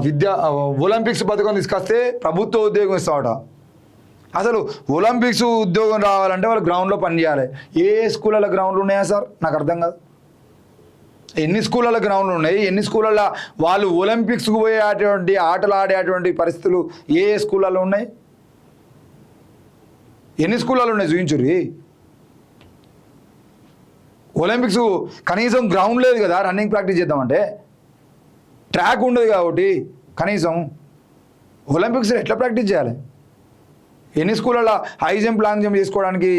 విద్యా ఒలింపిక్స్ పథకం తీసుకొస్తే ప్రభుత్వ ఉద్యోగం ఇస్తామట. అసలు ఒలింపిక్స్ ఉద్యోగం రావాలంటే వాళ్ళు గ్రౌండ్లో పనిచేయాలి. ఏ స్కూళ్ళలో గ్రౌండ్లు ఉన్నాయా సార్? నాకు అర్థం కాదు. ఎన్ని స్కూళ్ళలో గ్రౌండ్లు ఉన్నాయి? ఎన్ని స్కూళ్ళల్లో వాళ్ళు ఒలింపిక్స్కు పోయేటువంటి ఆటలు ఆడేటువంటి పరిస్థితులు ఏ స్కూళ్ళలో ఉన్నాయి? ఎన్ని స్కూళ్ళలో ఉన్నాయి చూపించుర్రి. ఒలింపిక్స్ కనీసం గ్రౌండ్ లేదు కదా, రన్నింగ్ ప్రాక్టీస్ చేద్దామంటే ట్రాక్ ఉండదు కాబట్టి కనీసం ఒలింపిక్స్ ఎట్లా ప్రాక్టీస్ చేయాలి? ఎన్ని స్కూళ్ళలో హై జంప్ లాంగ్ జంప్ చేసుకోవడానికి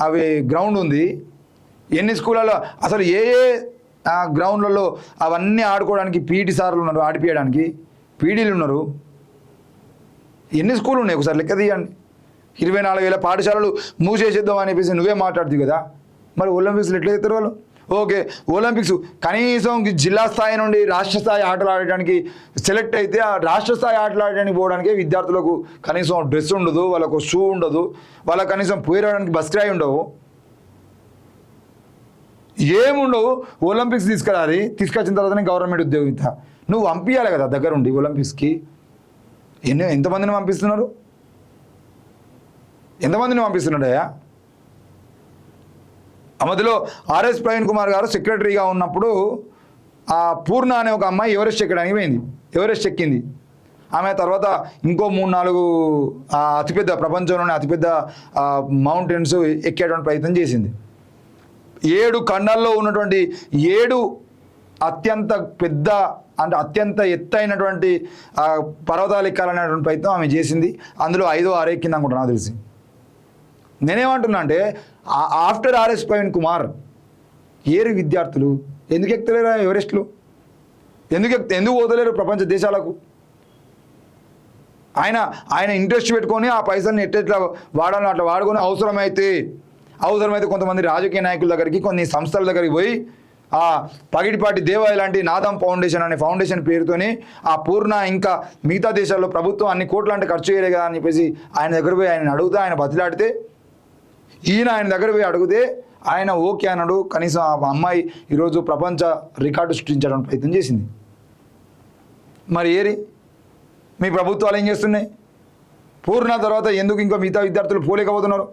అవి గ్రౌండ్ ఉంది? ఎన్ని స్కూళ్ళలో అసలు ఏ గ్రౌండ్లలో అవన్నీ ఆడుకోవడానికి పీటీ సార్లు ఉన్నారు, ఆడిపియడానికి పీడీలు ఉన్నారు? ఎన్ని స్కూళ్ళు ఉన్నాయి ఒకసారి లెక్క తీయండి. 24,000 పాఠశాలలు మూసేసేద్దాం అని చెప్పేసి నువ్వే మాట్లాడుతుంది కదా. మరి ఒలింపిక్స్లో ఎట్లా చేస్తారు వాళ్ళు? ఓకే, ఒలింపిక్స్ కనీసం జిల్లా స్థాయి నుండి రాష్ట్ర స్థాయి ఆటలు ఆడడానికి సెలెక్ట్ అయితే ఆ రాష్ట్ర స్థాయి ఆటలు ఆడడానికి పోవడానికి విద్యార్థులకు కనీసం డ్రెస్ ఉండదు, వాళ్ళకు షూ ఉండదు, వాళ్ళకు కనీసం పోయడానికి బస్ కిరాయి ఉండవు, ఏముండవు. ఒలింపిక్స్ తీసుకురాలి, తీసుకొచ్చిన తర్వాతనే గవర్నమెంట్ ఉద్యోగం ఇస్తా. నువ్వు పంపించాలి కదా దగ్గరుండి ఒలింపిక్స్కి. ఎంతమందిని పంపిస్తున్నారు? ఎంతమందిని పంపిస్తున్నాడయ్యా? ఆ మధ్యలో ఆర్ఎస్ ప్రవీణ్ కుమార్ గారు సెక్రటరీగా ఉన్నప్పుడు ఆ పూర్ణ అనే ఒక అమ్మాయి ఎవరెస్ట్ ఎక్కడానికి పోయింది, ఎవరెస్ట్ ఎక్కింది. ఆమె తర్వాత ఇంకో 3-4 అతిపెద్ద ప్రపంచంలోనే అతిపెద్ద మౌంటైన్స్ ఎక్కేటువంటి ప్రయత్నం చేసింది. 7 ఖండాల్లో ఉన్నటువంటి 7 అత్యంత పెద్ద అంటే అత్యంత ఎత్తైనటువంటి పర్వతాలు ఎక్కాలనేటువంటి ప్రయత్నం ఆమె చేసింది. అందులో 5-6 ఎక్కింది అనుకుంటా నాకు తెలిసి. నేనేమంటున్నా అంటే ఆఫ్టర్ ఆర్ఎస్ ప్రవీణ్ కుమార్ ఏరు విద్యార్థులు ఎందుకు ఎక్కుతలేరు ఎవరెస్ట్లు? ఎందుకు పోతలేరు ప్రపంచ దేశాలకు? ఆయన ఇంట్రెస్ట్ పెట్టుకొని ఆ పైసల్ని ఎట్లా వాడాలని అట్లా వాడుకొని అవసరమైతే కొంతమంది రాజకీయ నాయకుల దగ్గరికి, కొన్ని సంస్థల దగ్గరికి పోయి ఆ పగిడిపాటి దేవాయి లాంటి నాదం ఫౌండేషన్ అనే ఫౌండేషన్ పేరుతోని ఆ పూర్ణ ఇంకా మిగతా దేశాల్లో ప్రభుత్వం అన్ని కోట్లు అంటే ఖర్చు చేయలే కదా అని చెప్పేసి ఆయన దగ్గర పోయి ఆయన అడిగితే, ఆయన బతిలాడితే, ఆయన దగ్గర పోయి అడిగితే ఆయన ఓకే అన్నాడు. కనీసం ఆ అమ్మాయి ఈరోజు ప్రపంచ రికార్డు సృష్టించడానికి ప్రయత్నం చేసింది. మరి మీ ప్రభుత్వాలు ఏం చేస్తున్నాయి? పూర్ణ తర్వాత ఎందుకు ఇంకా మిగతా విద్యార్థులు పోలేకపోతున్నారు?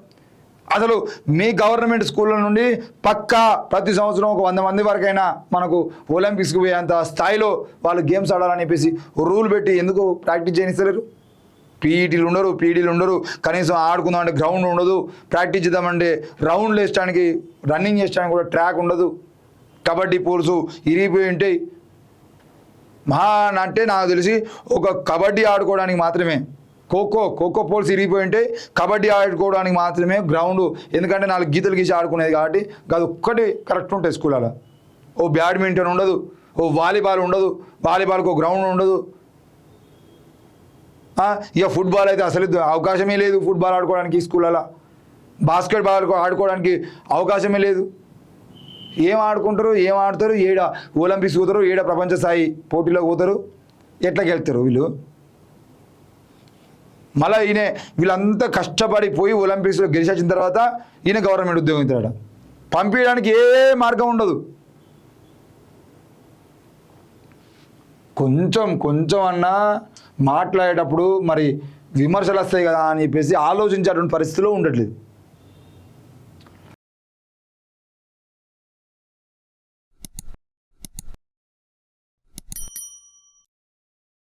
అసలు మీ గవర్నమెంట్ స్కూళ్ళ నుండి పక్కా ప్రతి సంవత్సరం ఒక 100 మంది వరకైనా మనకు ఒలింపిక్స్కి పోయేంత స్థాయిలో వాళ్ళు గేమ్స్ ఆడాలని చెప్పేసి రూల్ పెట్టి ఎందుకు ప్రాక్టీస్ చేయనిస్తలేరు? పీఈటీలు ఉండరు, కనీసం ఆడుకుందామంటే గ్రౌండ్ ఉండదు, ప్రాక్టీస్ చేద్దామంటే రౌండ్లు వేయడానికి రన్నింగ్ చేసడానికి కూడా ట్రాక్ ఉండదు, కబడ్డీ పోల్స్ ఇరిగిపోయి ఉంటాయి. అంటే నాకు తెలిసి ఒక కబడ్డీ ఆడుకోవడానికి మాత్రమే, ఖోఖో పోల్స్ ఇరిగిపోయి ఉంటే కబడ్డీ ఆడుకోవడానికి మాత్రమే గ్రౌండ్. ఎందుకంటే 4 గీతలు గీసి ఆడుకునేది కాబట్టి అది ఒక్కటి కరెక్ట్ ఉంటుంది స్కూళ్ళలో. ఓ బ్యాడ్మింటన్ ఉండదు, ఓ వాలీబాల్ ఉండదు, వాలీబాల్కి గ్రౌండ్ ఉండదు. ఇక ఫుట్బాల్ అయితే అసలు అవకాశమే లేదు ఫుట్బాల్ ఆడుకోవడానికి స్కూళ్ళలో. బాస్కెట్బాల్ ఆడుకోవడానికి అవకాశమే లేదు. ఏం ఆడతారు? ఏడ ఒలింపిక్స్ పోతారు, ఏడ ప్రపంచ స్థాయి పోటీలోకి పోతారు, ఎట్లా గెలుస్తారు వీళ్ళు? మళ్ళీ వీళ్ళంతా కష్టపడిపోయి ఒలింపిక్స్లో గెలిచిన తర్వాత ఈయన గవర్నమెంట్ ఉద్యోగం ఇస్తాడు. పంపించడానికి ఏ మార్గం ఉండదు. కొంచెం అన్నా మాట్లాడేటప్పుడు మరి విమర్శలు వస్తాయి కదా అని చెప్పేసి ఆలోచించేటువంటి పరిస్థితిలో ఉండట్లేదు.